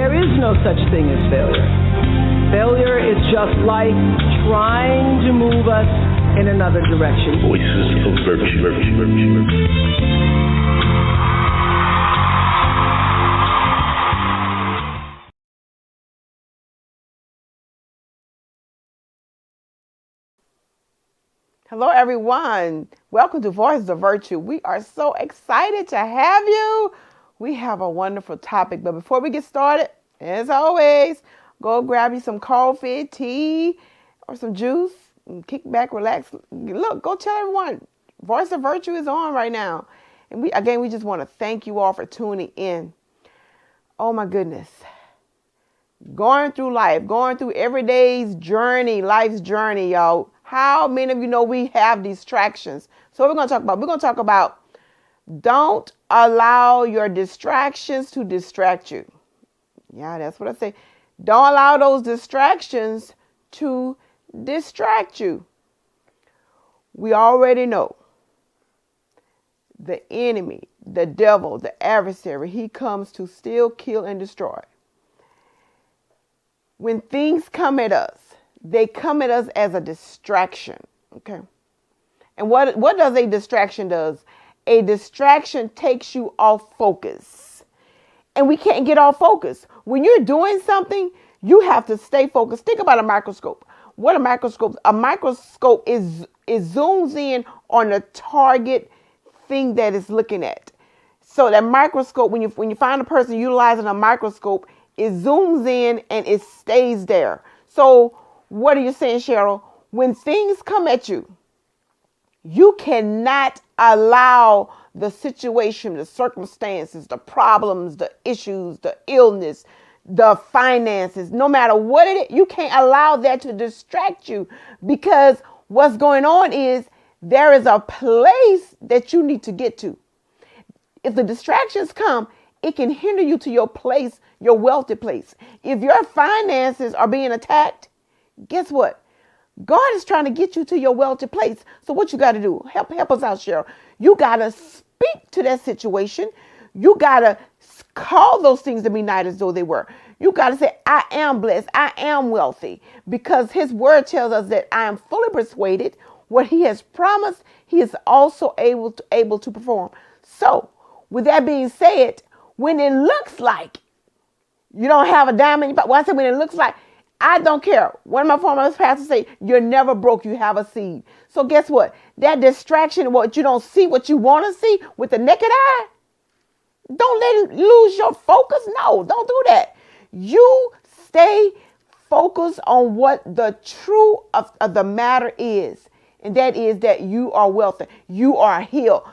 There is no such thing as failure. Failure is just life trying to move us in another direction. Voices of Virtue. Hello, everyone. Welcome to Voices of Virtue. We are so excited to have you. We have a wonderful topic, but before we get started, as always, go grab you some coffee, tea, or some juice, and kick back, relax. Look, go tell everyone, Voice of Virtue is on right now. And we just want to thank you all for tuning in. Oh my goodness. Going through life, going through everyday's journey, life's journey, y'all. How many of you know we have distractions? So we're going to talk about don't allow your distractions to distract you. Yeah, that's what I say. Don't allow those distractions to distract you. We already know the enemy, the devil, the adversary, he comes to steal, kill, and destroy. When things come at us, they come at us as a distraction, okay? And what does a distraction does? A distraction takes you off focus. And we can't get off focus. When you're doing something, you have to stay focused. Think about a microscope. What a microscope is zooms in on the target thing that it's looking at. So that microscope, when you find a person utilizing a microscope, it zooms in and it stays there. So what are you saying, Cheryl? When things come at you, you cannot allow the situation, the circumstances, the problems, the issues, the illness, the finances, no matter what it is, you can't allow that to distract you, because what's going on is there is a place that you need to get to. If the distractions come, it can hinder you to your place, your wealthy place. If your finances are being attacked, guess what? God is trying to get you to your wealthy place. So what you got to do? Help us out, Cheryl. You got to speak to that situation. You got to call those things to be not as though they were. You got to say, I am blessed. I am wealthy, because his word tells us that I am fully persuaded what he has promised, he is also able to perform. So with that being said, when it looks like you don't have a dime in your pocket, well, I said when it looks like, I don't care. One of my former pastors say, you're never broke, you have a seed. So guess what? That distraction, what you don't see, what you want to see with the naked eye, don't let it lose your focus. No, don't do that. You stay focused on what the truth of the matter is. And that is that you are wealthy. You are healed.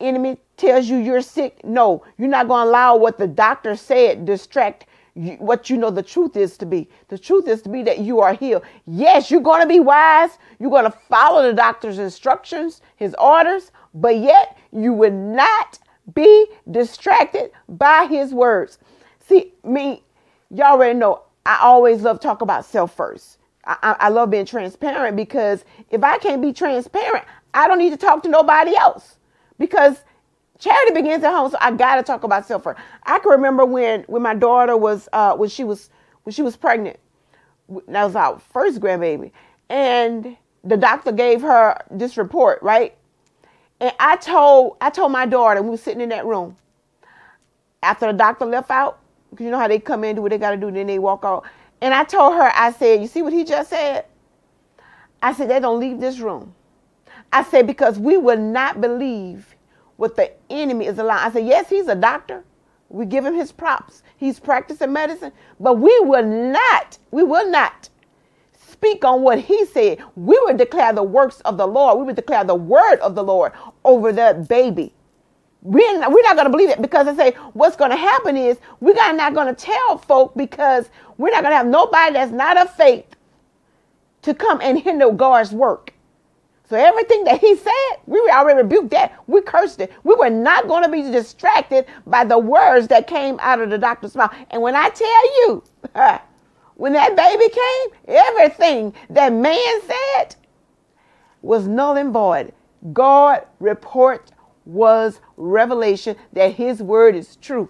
Enemy tells you you're sick. No, you're not going to allow what the doctor said distract what you know the truth is to be. The truth is to be that you are healed. Yes, you're going to be wise. You're going to follow the doctor's instructions, his orders, but yet you will not be distracted by his words. See, y'all already know, I always love to talk about self first. I love being transparent, because if I can't be transparent, I don't need to talk to nobody else, because charity begins at home. So I got to talk about self first. I can remember when my daughter was, when she was pregnant. That was our first grandbaby. And the doctor gave her this report, right? And I told my daughter, we were sitting in that room after the doctor left out, because you know how they come in, do what they got to do, then they walk out. And I told her, I said, you see what he just said? I said, they don't leave this room. I said, because we will not believe what the enemy is allowing. I said, yes, he's a doctor. We give him his props. He's practicing medicine, but we will not speak on what he said. We will declare the works of the Lord. We will declare the word of the Lord over that baby. We're not going to believe it, because I say what's going to happen is we're not going to tell folk, because we're not going to have nobody that's not of faith to come and hinder God's work. So everything that he said, we already rebuked that. We cursed it. We were not going to be distracted by the words that came out of the doctor's mouth. And when I tell you, when that baby came, everything that man said was null and void. God report was revelation that his word is true.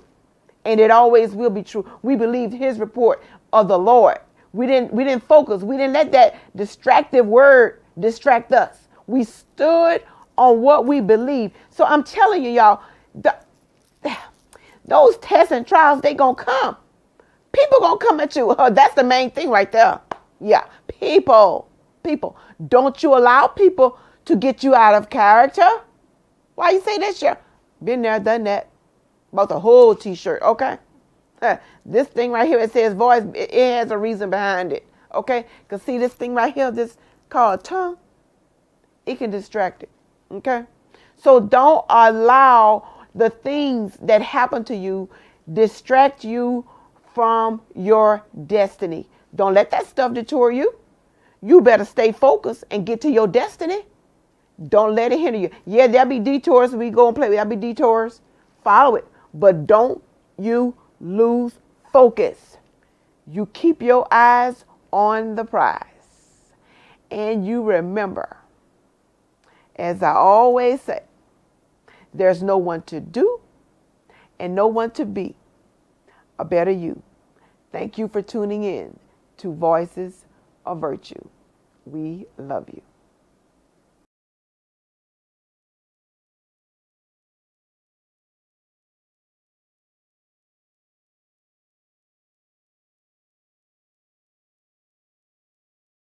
and it always will be true. We believed his report of the Lord. We didn't focus. We didn't let that distractive word distract us. We stood on what we believe. So I'm telling you, y'all, those tests and trials, they gonna come. People gonna come at you. That's the main thing right there. Yeah, people. Don't you allow people to get you out of character. Why you say that, Cheryl? Been there, done that. About the whole t-shirt, okay? This thing right here, it says voice, it has a reason behind it, okay? Because see this thing right here, this called tongue, it can distract it, okay? So don't allow the things that happen to you distract you from your destiny. Don't let that stuff detour you. You better stay focused and get to your destiny. Don't let it hinder you. Yeah, there'll be detours. We go and play. There'll be detours. Follow it. But don't you lose focus. You keep your eyes on the prize. And you remember, as I always say, there's no one to do and no one to be a better you. Thank you for tuning in to Voices of Virtue. We love you.